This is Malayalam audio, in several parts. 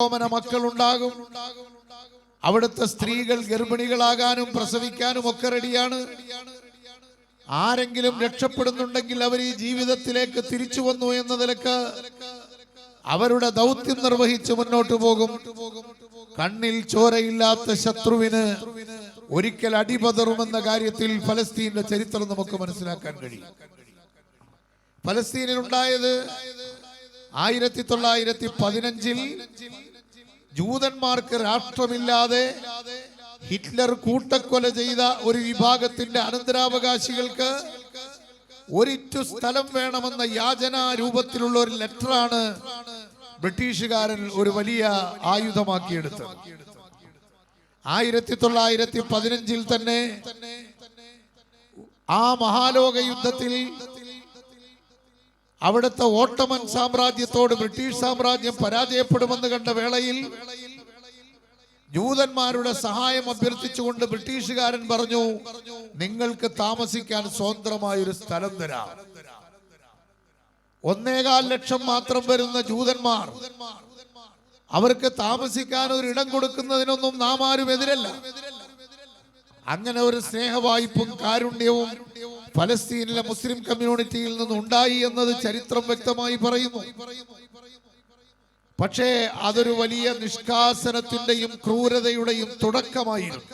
മക്കളുണ്ടാകും. അവിടുത്തെ സ്ത്രീകൾ ഗർഭിണികളാകാനും പ്രസവിക്കാനും ഒക്കെ റെഡിയാണ്. ആരെങ്കിലും രക്ഷപ്പെടുന്നുണ്ടെങ്കിൽ അവർ ഈ ജീവിതത്തിലേക്ക് തിരിച്ചു വന്നു എന്ന നിലക്ക് അവരുടെ ദൗത്യം നിർവഹിച്ച് മുന്നോട്ട് പോകും. കണ്ണിൽ ചോരയില്ലാത്ത ശത്രുവിന് ഒരിക്കൽ അടിപതറുമെന്ന കാര്യത്തിൽ ഫലസ്തീന്റെ ചരിത്രം നമുക്ക് മനസ്സിലാക്കാൻ കഴിയും. ഫലസ്തീനിൽ ഉണ്ടായത് 1915 ജൂതന്മാർക്ക് രാഷ്ട്രമില്ലാതെ ഹിറ്റ്ലർ കൂട്ടക്കൊല ചെയ്ത ഒരു വിഭാഗത്തിന്റെ അനന്തരാവകാശികൾക്ക് ഒരിറ്റു സ്ഥലം വേണമെന്ന യാചനാ രൂപത്തിലുള്ള ഒരു ലെറ്ററാണ് ബ്രിട്ടീഷുകാരൻ ഒരു വലിയ ആയുധമാക്കിയെടുത്തത്. 1915 തന്നെ ആ മഹാലോക യുദ്ധത്തിൽ അവിടുത്തെ ഓട്ടോമൻ സാമ്രാജ്യത്തോട് ബ്രിട്ടീഷ് സാമ്രാജ്യം പരാജയപ്പെടുമെന്ന് കണ്ട വേളയിൽ ജൂതന്മാരുടെ സഹായം അഭ്യർത്ഥിച്ചുകൊണ്ട് ബ്രിട്ടീഷുകാരൻ പറഞ്ഞു, നിങ്ങൾക്ക് താമസിക്കാൻ സ്വതന്ത്രമായൊരു സ്ഥലം തരാം. 1.25 ലക്ഷം മാത്രം വരുന്ന ജൂതന്മാർ, അവർക്ക് താമസിക്കാൻ ഒരു ഇടം കൊടുക്കുന്നതിനൊന്നും നാം ആരും എതിരല്ല. അങ്ങനെ ഒരു സ്നേഹവായ്പും കാരുണ്യവും ഫലസ്തീനിലെ മുസ്ലിം കമ്മ്യൂണിറ്റിയിൽ നിന്നുണ്ടായി എന്നത് ചരിത്രം വ്യക്തമായി പറയുന്നു. പക്ഷേ അതൊരു വലിയ നിഷ്കാസനത്തിന്റെയും ക്രൂരതയുടെയും തുടക്കമായിരുന്നു.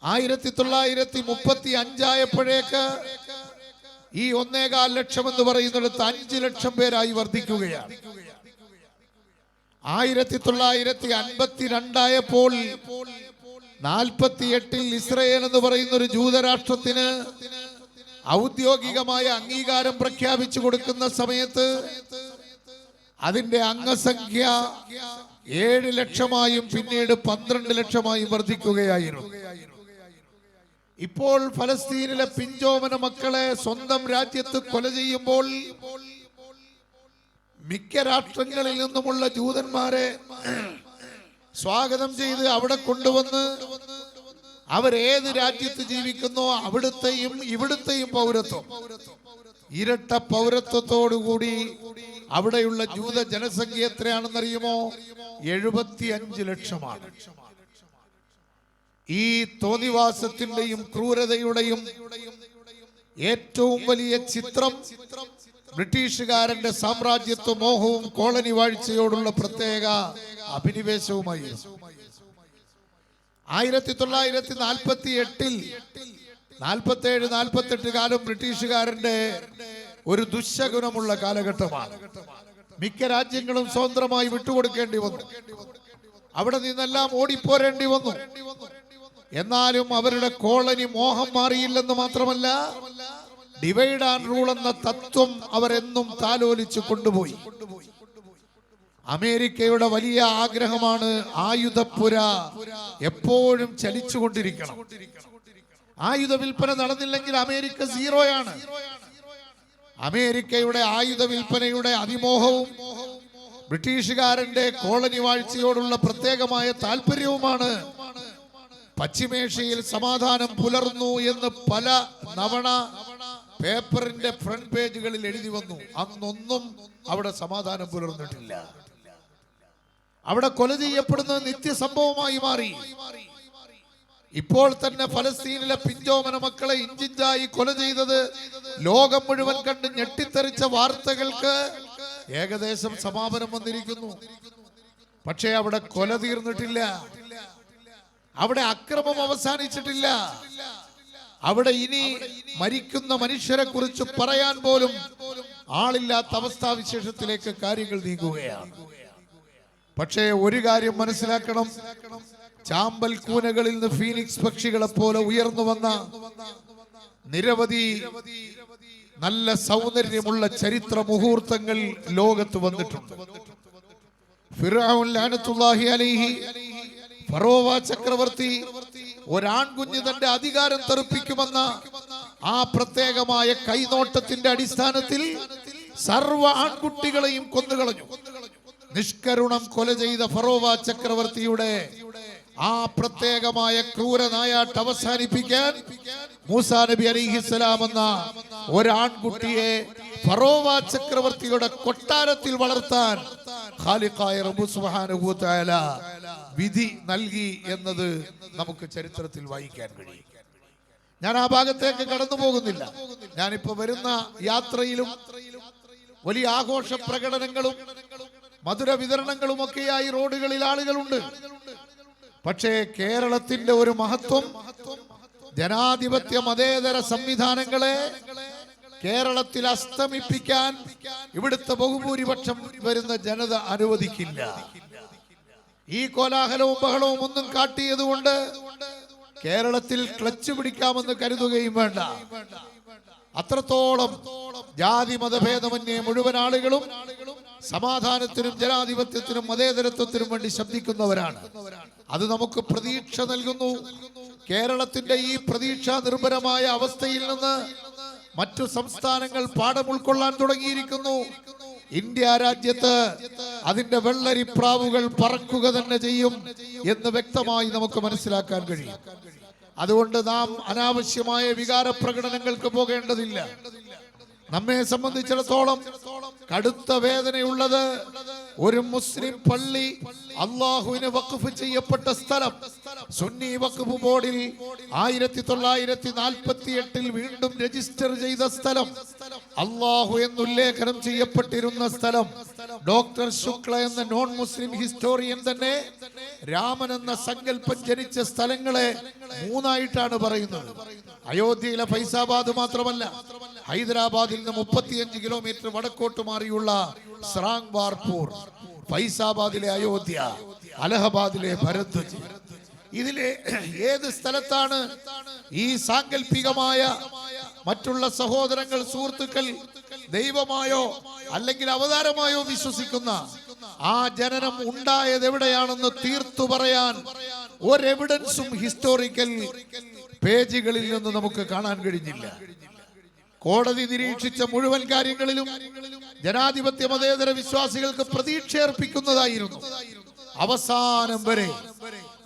1935 ആയപ്പോഴേക്ക് ഈ 1.25 ലക്ഷം എന്ന് പറയുന്നിടത്ത് 5 ലക്ഷം പേരായി വർദ്ധിക്കുകയാണ്. 1952 ആയപ്പോൾ 48 ഇസ്രയേൽ എന്ന് പറയുന്ന ഒരു ജൂതരാഷ്ട്രത്തിന് ഔദ്യോഗികമായ അംഗീകാരം പ്രഖ്യാപിച്ചു കൊടുക്കുന്ന സമയത്ത് അതിന്റെ അംഗസംഖ്യ 7 ലക്ഷമായും പിന്നീട് 12 ലക്ഷമായും വർദ്ധിക്കുകയായിരുന്നു. ഇപ്പോൾ ഫലസ്തീനിലെ പിഞ്ചോമന മക്കളെ സ്വന്തം രാജ്യത്ത് കൊല ചെയ്യുമ്പോൾ മിക്ക രാഷ്ട്രങ്ങളിൽ നിന്നുമുള്ള ജൂതന്മാരെ സ്വാഗതം ചെയ്ത് അവിടെ കൊണ്ടുവന്ന് അവരേത് രാജ്യത്ത് ജീവിക്കുന്നോ അവിടുത്തെയും ഇവിടുത്തെയും പൗരത്വം, ഇരട്ട പൗരത്വത്തോടുകൂടി അവിടെയുള്ള ജൂത ജനസംഖ്യ എത്രയാണെന്നറിയുമോ? 75 ലക്ഷമാണ്. ഈ തോന്നിവാസത്തിന്റെയും ക്രൂരതയുടെയും ഏറ്റവും വലിയ ചിത്രം ബ്രിട്ടീഷുകാരന്റെ സാമ്രാജ്യത്വ മോഹവും കോളനി വാഴ്ചയോടുള്ള പ്രത്യേക അഭിനിവേശവുമായി. 1948 47-48 കാലം ബ്രിട്ടീഷുകാരന്റെ ഒരു ദുശകുനമുള്ള കാലഘട്ടമാണ്. മിക്ക രാജ്യങ്ങളും സ്വതന്ത്രമായി വിട്ടുകൊടുക്കേണ്ടി വന്നു. അവിടെ നിന്നെല്ലാം ഓടിപ്പോരേണ്ടി വന്നു. എന്നാലും അവരുടെ കോളനി മോഹം മാറിയില്ലെന്ന് മാത്രമല്ല, ഡിവൈഡ് ആൻഡ് റൂൾ എന്ന തത്വം അവരെന്നും താലോലിച്ചു കൊണ്ടുപോയി. അമേരിക്കയുടെ വലിയ ആഗ്രഹമാണ് ആയുധപ്പുര എപ്പോഴും ചലിച്ചുകൊണ്ടിരിക്കണം. ആയുധ വിൽപ്പന നടന്നില്ലെങ്കിൽ അമേരിക്ക സീറോയാണ്. അമേരിക്കയുടെ ആയുധ വിൽപ്പനയുടെ അതിമോഹവും ബ്രിട്ടീഷുകാരന്റെ കോളനി വാഴ്ചയോടുള്ള പ്രത്യേകമായ താല്പര്യവുമാണ് പശ്ചിമേഷ്യയിൽ സമാധാനം പുലർന്നു എന്ന് പല തവണ പേപ്പറിന്റെ ഫ്രണ്ട് പേജുകളിൽ എഴുതി വന്നു. അന്നൊന്നും അവിടെ സമാധാനം പുലർന്നിട്ടില്ല. അവിടെ കൊല ചെയ്യപ്പെടുന്നത് നിത്യസംഭവമായി മാറി. ഇപ്പോൾ തന്നെ ഫലസ്തീനിലെ പിഞ്ചോമന മക്കളെ ഇഞ്ചിഞ്ചായി കൊല ചെയ്തത് ലോകം മുഴുവൻ കണ്ട് ഞെട്ടിത്തെറിച്ച വാർത്തകൾക്ക് ഏകദേശം സമാപനം വന്നിരിക്കുന്നു. പക്ഷേ അവിടെ കൊല തീർന്നിട്ടില്ല. അവിടെ അക്രമം അവസാനിച്ചിട്ടില്ല. അവിടെ ഇനി മരിക്കുന്ന മനുഷ്യരെ കുറിച്ച് പറയാൻ പോലും ആളില്ലാത്ത അവസ്ഥാവിശേഷത്തിലേക്ക് കാര്യങ്ങൾ നീങ്ങുകയാണ്. പക്ഷേ ഒരു കാര്യം മനസ്സിലാക്കണം, ചാമ്പൽ കൂനകളിൽ നിന്ന് ഫീനിക്സ് പക്ഷികളെ പോലെ ഉയർന്നു വന്ന നിരവധി നല്ല സൗന്ദര്യമുള്ള ചരിത്ര മുഹൂർത്തങ്ങൾ ലോകത്ത് വന്നിട്ടുണ്ട്. ഫിർഔൻ ലഅനത്തുല്ലാഹി അലൈഹി, ഫറോവ ചക്രവർത്തി ഒരാൺകുഞ്ഞ് തന്റെ അധികാരം തെറിപ്പിക്കുമെന്ന ആ പ്രത്യേകമായ കൈനോട്ടത്തിന്റെ അടിസ്ഥാനത്തിൽ സർവ്വ ആൺകുട്ടികളെയും കൊന്നുകളഞ്ഞു. നിഷ്കരുണം കൊല ചെയ്ത ഫറോവ ചക്രവർത്തിയുടെ ആ പ്രത്യേകമായ ക്രൂരനായാട്ട് അവസാനിപ്പിക്കാൻ മൂസാ നബി അലൈഹിസ്സലാം എന്ന ഒരാൺകുട്ടിയെ ഫറോവ ചക്രവർത്തിയുടെ കൊട്ടാരത്തിൽ വളർത്താൻ ഖാലിഖായ റബ്ബ് സുബ്ഹാനഹു വ തആല വിധി നൽകി എന്നത് നമുക്ക് ചരിത്രത്തിൽ വായിക്കാൻ കഴിയും. ഞാൻ ആ ഭാഗത്തേക്ക് കടന്നു പോകുന്നില്ല. ഞാനിപ്പോ വരുന്ന യാത്രയിലും വലിയ ആഘോഷ പ്രകടനങ്ങളും മധുര വിതരണങ്ങളും ഒക്കെയായി റോഡുകളിൽ ആളുകളുണ്ട്. പക്ഷേ കേരളത്തിന്റെ ഒരു മഹത്വം, ജനാധിപത്യ മതേതര സംവിധാനങ്ങളെ കേരളത്തിൽ അസ്തമിപ്പിക്കാൻ ഇവിടുത്തെ ബഹുഭൂരിപക്ഷം വരുന്ന ജനത അനുവദിക്കില്ല. ഈ കോലാഹലവും ബഹളവും ഒന്നും കാട്ടിയതുകൊണ്ട് കേരളത്തിൽ ക്ലച്ച് പിടിക്കാമെന്ന് കരുതുകയും വേണ്ട. അത്രത്തോളം ജാതി മതഭേദമന്യേ മുഴുവൻ ആളുകളും സമാധാനത്തിനും ജനാധിപത്യത്തിനും മതേതരത്വത്തിനും വേണ്ടി ശബ്ദിക്കുന്നവരാണ്. അത് നമുക്ക് പ്രതീക്ഷ നൽകുന്നു. കേരളത്തിന്റെ ഈ പ്രതീക്ഷാ നിർഭരമായ അവസ്ഥയിൽ നിന്ന് മറ്റു സംസ്ഥാനങ്ങൾ പാഠം ഉൾക്കൊള്ളാൻ തുടങ്ങിയിരിക്കുന്നു. ഇന്ത്യ രാജ്യത്ത് അതിന്റെ വെള്ളരിപ്രാവുകൾ പറക്കുക തന്നെ ചെയ്യും എന്ന് വ്യക്തമായി നമുക്ക് മനസ്സിലാക്കാൻ കഴിയും. അതുകൊണ്ട് നാം അനാവശ്യമായ വികാര പ്രകടനങ്ങൾക്ക് പോകേണ്ടതില്ല. നമ്മെ സംബന്ധിച്ചിടത്തോളം കടുത്ത വേദനയുള്ളത് ഒരു മുസ്ലിം പള്ളി അള്ളാഹുവിന് വഖഫ് ചെയ്യപ്പെട്ട സ്ഥലം സുന്നി വഖഫ് ബോർഡിൽ 1948 വീണ്ടും രജിസ്റ്റർ ചെയ്ത സ്ഥലം, അള്ളാഹു എന്നുല്ലേഖനം ചെയ്യപ്പെട്ടിരുന്ന സ്ഥലം, ഡോക്ടർ ശുക്ല എന്ന നോൺ മുസ്ലിം ഹിസ്റ്റോറിയൻ തന്നെ രാമൻ എന്ന സങ്കല്പം ജനിച്ച സ്ഥലങ്ങളെ മൂന്നായിട്ടാണ് പറയുന്നത്. അയോധ്യയിലെ ഫൈസാബാദ് മാത്രമല്ല, ഹൈദരാബാദിൽ നിന്ന് 35 കിലോമീറ്റർ വടക്കോട്ട് മാറിയുള്ള സ്രാങ്വാർപൂർ, ഫൈസാബാദിലെ അയോധ്യ, അലഹബാദിലെ ഭരദ്വജ്. ഇതിലെ ഏത് സ്ഥലത്താണ് ഈ സാങ്കല്പികമായ മറ്റുള്ള സഹോദരങ്ങൾ, സുഹൃത്തുക്കൾ ദൈവമായോ അല്ലെങ്കിൽ അവതാരമായോ വിശ്വസിക്കുന്ന ആ ജനനം ഉണ്ടായത് എവിടെയാണെന്ന് തീർത്തു പറയാൻ ഒരു എവിഡൻസും ഹിസ്റ്റോറിക്കൽ പേജുകളിൽ നിന്ന് നമുക്ക് കാണാൻ കഴിഞ്ഞില്ല. കോടതി നിരീക്ഷിച്ച മുഴുവൻ കാര്യങ്ങളിലും ജനാധിപത്യ മതേതര വിശ്വാസികൾക്ക് പ്രതീക്ഷ അർപ്പിക്കുന്നതായിരുന്നു. അവസാനം വരെ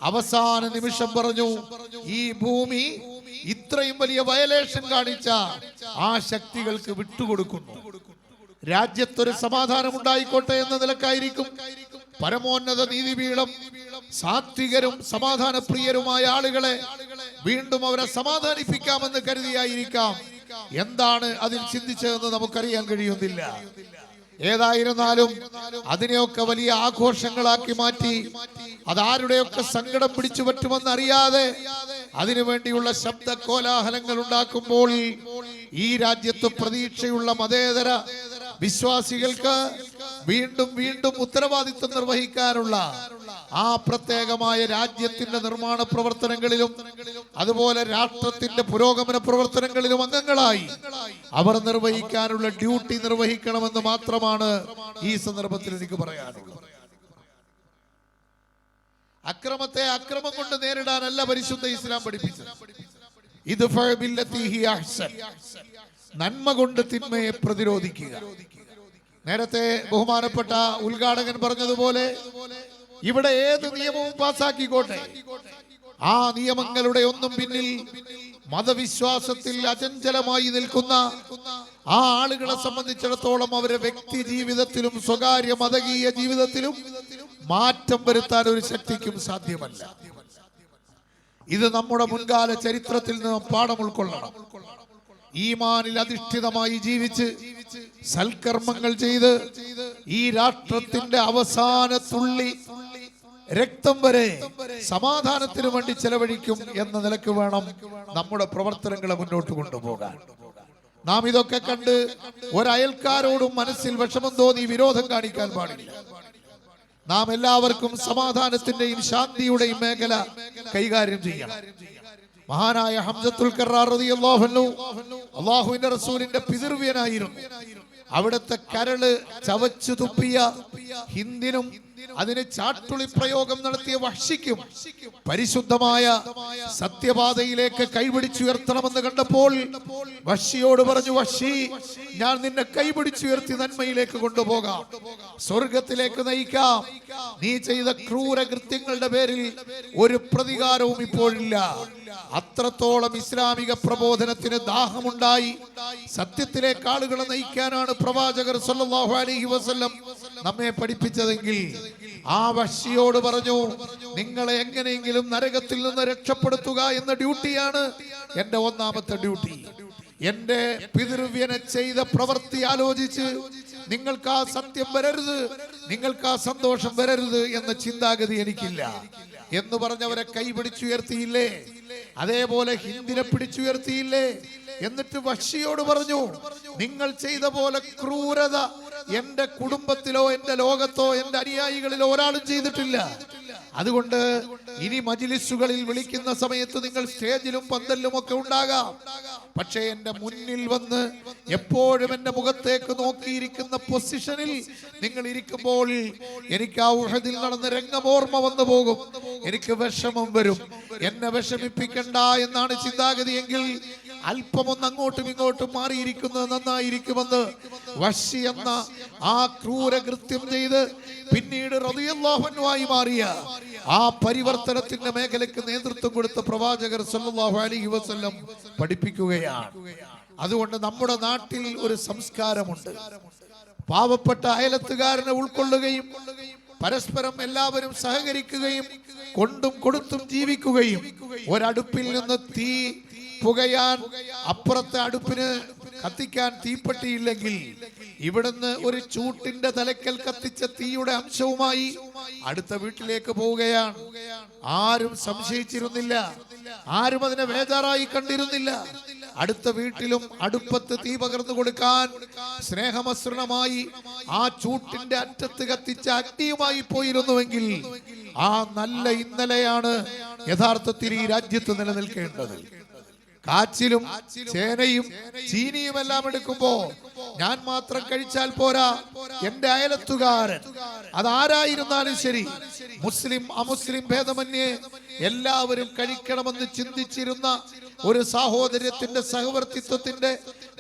അവസാന നിമിഷം പറഞ്ഞു, ഈ ഭൂമി ഇത്രയും വലിയ വയലേഷൻ കാണിച്ച ആ ശക്തികൾക്ക് വിട്ടുകൊടുക്കുന്നു. രാജ്യത്തൊരു സമാധാനം ഉണ്ടായിക്കോട്ടെ എന്ന നിലക്കായിരിക്കും പരമോന്നത നീതിപീഠം സാത്വികരും സമാധാനപ്രിയരുമായ ആളുകളെ വീണ്ടും അവരെ സമാധാനിപ്പിക്കാമെന്ന് കരുതിയായിരിക്കാം. എന്താണ് അതിൽ ചിന്തിച്ചതെന്ന് നമുക്കറിയാൻ കഴിയുന്നില്ല. ഏതായിരുന്നാലും അതിനെയൊക്കെ വലിയ ആഘോഷങ്ങളാക്കി മാറ്റി അതാരുടെയൊക്കെ സങ്കടം പിടിച്ചു പറ്റുമെന്ന് അറിയാതെ അതിനുവേണ്ടിയുള്ള ശബ്ദ കോലാഹലങ്ങൾ ഉണ്ടാക്കുമ്പോൾ ഈ രാജ്യത്ത് പ്രതീക്ഷയുള്ള മതേതര വിശ്വാസികൾക്ക് വീണ്ടും വീണ്ടും ഉത്തരവാദിത്വം നിർവഹിക്കാനുള്ള ആ പ്രത്യേകമായ രാജ്യത്തിന്റെ നിർമ്മാണ പ്രവർത്തനങ്ങളിലും അതുപോലെ രാഷ്ട്രത്തിന്റെ പുരോഗമന പ്രവർത്തനങ്ങളിലും അംഗങ്ങളായി അവർ നിർവഹിക്കാനുള്ള ഡ്യൂട്ടി നിർവഹിക്കണമെന്ന് മാത്രമാണ് ഈ സന്ദർഭത്തിൽ എനിക്ക് പറയാനുള്ളത്. അക്രമത്തെ അക്രമം കൊണ്ട് നേരിടാനല്ല പരിശുദ്ധ ഇസ്ലാം പഠിപ്പിച്ചത്. നന്മ കൊണ്ട് തിന്മയെ പ്രതിരോധിക്കുക. നേരത്തെ ബഹുമാനപ്പെട്ട ഉദ്ഘാടകൻ പറഞ്ഞതുപോലെ ഇവിടെ ഏത് നിയമവും പാസാക്കിക്കോട്ടെ, ആ നിയമങ്ങളുടെ ഒന്നും പിന്നിൽ മതവിശ്വാസത്തിൽ അചഞ്ചലമായി നിൽക്കുന്ന ആ ആളുകളെ സംബന്ധിച്ചിടത്തോളം അവരുടെ വ്യക്തി ജീവിതത്തിലും സ്വകാര്യ മതകീയ ജീവിതത്തിലും മാറ്റം വരുത്താൻ ഒരു ശക്തിക്കും സാധ്യമല്ല. ഇത് നമ്മുടെ മുൻകാല ചരിത്രത്തിൽ നിന്ന് പാഠം ഉൾക്കൊള്ളണം. ഈമാനിൽ അധിഷ്ഠിതമായി ജീവിച്ച് സൽക്കർമ്മങ്ങൾ ചെയ്ത് ഈ രാഷ്ട്രത്തിന്റെ അവസാന തുള്ളി രക്തം വരെ സമാധാനത്തിനു വേണ്ടി ചെലവഴിക്കും എന്ന നിലക്ക് വേണം നമ്മുടെ പ്രവർത്തനങ്ങളെ മുന്നോട്ട് കൊണ്ടുപോകാൻ. നാം ഇതൊക്കെ കണ്ട് ഒരയൽക്കാരോടും മനസ്സിൽ വിഷമം തോന്നി വിരോധം കാണിക്കാൻ പാടില്ല. നാം എല്ലാവർക്കും സമാധാനത്തിന്റെയും ശാന്തിയുടെയും മേഖല കൈകാര്യം ചെയ്യണം. മഹാനായ ഹംസത്തുൽ ഖറാർ റളിയല്ലാഹു അൻഹു അല്ലാഹുവിന്റെ റസൂലിന്റെ പിതൃവ്യനായിരുന്നു. അവിടുത്തെ കരള് ചവച്ചു തുപ്പിയ ഹിന്ദിനും അതിന് ചാട്ടുളി പ്രയോഗം നടത്തിയ വഹ്ശിക്കും പരിശുദ്ധമായ സത്യപാതയിലേക്ക് കൈപിടിച്ചുയർത്തണമെന്ന് കണ്ടപ്പോൾ വഹ്ശിയോട് പറഞ്ഞു, വഹ്ശി, ഞാൻ നിന്നെ കൈപിടിച്ചുയർത്തി നന്മയിലേക്ക് കൊണ്ടുപോകാം, സ്വർഗത്തിലേക്ക് നയിക്കാം. നീ ചെയ്ത ക്രൂരകൃത്യങ്ങളുടെ പേരിൽ ഒരു പ്രതികാരവും ഇപ്പോഴില്ല. അത്രത്തോളം ഇസ്ലാമിക പ്രബോധനത്തിന് ദാഹമുണ്ടായി. സത്യത്തിലേക്ക് ആളുകളെ നയിക്കാനാണ് പ്രവാചകർ സല്ലല്ലാഹു അലൈഹി വസല്ലം നമ്മെ പഠിപ്പിച്ചതെങ്കിൽ ആ വഹ്ശിയോട് പറഞ്ഞു, നിങ്ങളെ എങ്ങനെയെങ്കിലും നരകത്തിൽ നിന്ന് രക്ഷപ്പെടുത്തുക എന്ന ഡ്യൂട്ടിയാണ് എന്റെ ഒന്നാമത്തെ ഡ്യൂട്ടി. എന്റെ പിതൃവ്യനെ ചെയ്ത പ്രവൃത്തി ആലോചിച്ച് നിങ്ങൾക്ക് ആ സത്യം വരരുത്, നിങ്ങൾക്ക് ആ സന്തോഷം വരരുത് എന്ന ചിന്താഗതി എനിക്കില്ല എന്ന് പറഞ്ഞവരെ കൈ പിടിച്ചുയർത്തിയില്ലേ? അതേപോലെ ഹിന്ദിനെ പിടിച്ചുയർത്തിയില്ലേ? എന്നിട്ട് വഹ്ശിയോട് പറഞ്ഞു, നിങ്ങൾ ചെയ്ത പോലെ ക്രൂരത എന്റെ കുടുംബത്തിലോ എന്റെ ലോകത്തോ എന്റെ അനുയായികളിലോ ഒരാളും ചെയ്തിട്ടില്ല. അതുകൊണ്ട് ഇനി മജ്ലിസുകളിൽ വിളിക്കുന്ന സമയത്ത് നിങ്ങൾ സ്റ്റേജിലും പന്തലിലും ഒക്കെ ഉണ്ടാകാം, പക്ഷേ എന്റെ മുന്നിൽ വന്ന് എപ്പോഴും എന്റെ മുഖത്തേക്ക് നോക്കിയിരിക്കുന്ന പൊസിഷനിൽ നിങ്ങൾ ഇരിക്കുമ്പോൾ എനിക്ക് ആ ഉഹദിൽ നടന്ന രംഗം ഓർമ്മ വന്നു പോകും, എനിക്ക് വിഷമം വരും. എന്നെ വിഷമിപ്പിക്കണ്ട എന്നാണ് ചിന്താഗതിയെങ്കിൽ അല്പമൊന്ന് അങ്ങോട്ടും ഇങ്ങോട്ടും മാറിയിരിക്കുന്നത് നന്നായിരിക്കുമെന്ന് വഹ്ശി എന്ന ആ ക്രൂരകൃത്യം ചെയ്ത് പിന്നീട് റളിയല്ലാഹു അൻഹു ആയി മാറിയ ആ പരിവർത്തനത്തിന്റെ മേഖലയ്ക്ക് നേതൃത്വം കൊടുത്ത പ്രവാചകർ സല്ലല്ലാഹു അലൈഹി വസല്ലം പഠിപ്പിക്കുകയാണ്. അതുകൊണ്ട് നമ്മുടെ നാട്ടിൽ ഒരു സംസ്കാരമുണ്ട്. പാവപ്പെട്ട അയലത്തുകാരനെ ഉൾക്കൊള്ളുകയും പരസ്പരം എല്ലാവരും സഹകരിക്കുകയും കൊണ്ടും കൊടുത്തും ജീവിക്കുകയും ഒരടുപ്പിൽ നിന്ന് തീ പുകയാൻ അപ്പുറത്തെ അടുപ്പിന് കത്തിക്കാൻ തീപ്പെട്ടിയില്ലെങ്കിൽ ഇവിടുന്ന് ഒരു ചൂട്ടിന്റെ തലക്കൽ കത്തിച്ച തീയുടെ അംശവുമായി അടുത്ത വീട്ടിലേക്ക് പോവുകയാണ്. ആരും സംശയിച്ചിരുന്നില്ല, ആരും അതിനെ ബേജാറായി കണ്ടിരുന്നില്ല. അടുത്ത വീട്ടിലും അടുപ്പത്ത് തീ പകർന്നു കൊടുക്കാൻ സ്നേഹമസൃണമായി ആ ചൂട്ടിന്റെ അറ്റത്ത് കത്തിച്ച അഗ്നിയുമായി പോയിരുന്നുവെങ്കിൽ ആ നല്ല ഇന്നലെയാണ് യഥാർത്ഥത്തിൽ ഈ രാജ്യത്ത് നിലനിൽക്കേണ്ടത്. കാച്ചിലും ചേനയും ചീനിയും എല്ലാം എടുക്കുമ്പോ ഞാൻ മാത്രം കഴിച്ചാൽ പോരാ, എന്റെ അയലത്തുകാരൻ അതാരായിരുന്നാലും ശരി, മുസ്ലിം അമുസ്ലിം ഭേദമന്യേ എല്ലാവരും കഴിക്കണമെന്ന് ചിന്തിച്ചിരുന്ന ഒരു സാഹോദര്യത്തിന്റെ, സഹവർത്തിത്വത്തിന്റെ,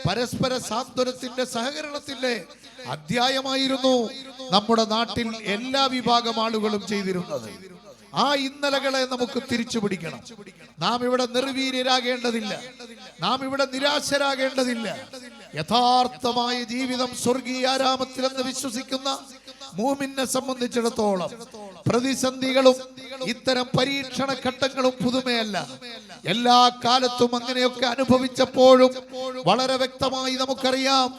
പരസ്പര സാന്ത്വനത്തിന്റെ, സഹകരണത്തിന്റെ അധ്യായമായിരുന്നു നമ്മുടെ നാട്ടിൽ എല്ലാ വിഭാഗം ആളുകളും ചെയ്തിരുന്നത്. ആ ഇന്നലകളെ നമുക്ക് തിരിച്ചു പിടിക്കണം. നാം ഇവിടെ നിർവീര്യരാകേണ്ടതില്ല, നാം ഇവിടെ നിരാശരാകേണ്ടതില്ല. യഥാർത്ഥമായ ജീവിതം സ്വർഗീയ ആരാമത്തിലെന്ന് വിശ്വസിക്കുന്ന മൂമിനെ സംബന്ധിച്ചിടത്തോളം പ്രതിസന്ധികളും ഇത്തരം പരീക്ഷണ ഘട്ടങ്ങളും പുതുമയല്ല. എല്ലാ കാലത്തും അങ്ങനെയൊക്കെ അനുഭവിച്ചപ്പോഴും വളരെ വ്യക്തമായി നമുക്കറിയാം,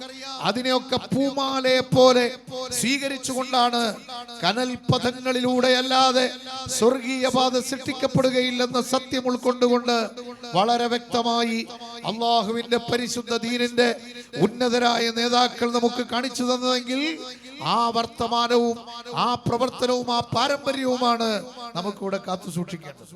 അതിനെയൊക്കെ പൂമാലയെ പോലെ സ്വീകരിച്ചുകൊണ്ടാണ് കനൽ പഥങ്ങളിലൂടെ അല്ലാതെ സ്വർഗീയ പാത സൃഷ്ടിക്കപ്പെടുകയില്ലെന്ന സത്യം ഉൾക്കൊണ്ടുകൊണ്ട് വളരെ വ്യക്തമായി അള്ളാഹുവിന്റെ പരിശുദ്ധ ദീനിന്റെ ഉന്നതരായ നേതാക്കൾ നമുക്ക് കാണിച്ചു തന്നതെങ്കിൽ ആ വർത്തമാനവും ആ പ്രവർത്തനവും ആ പാരമ്പര്യവുമാണ് നമുക്കിവിടെ കാത്തു സൂക്ഷിക്കേണ്ടത്.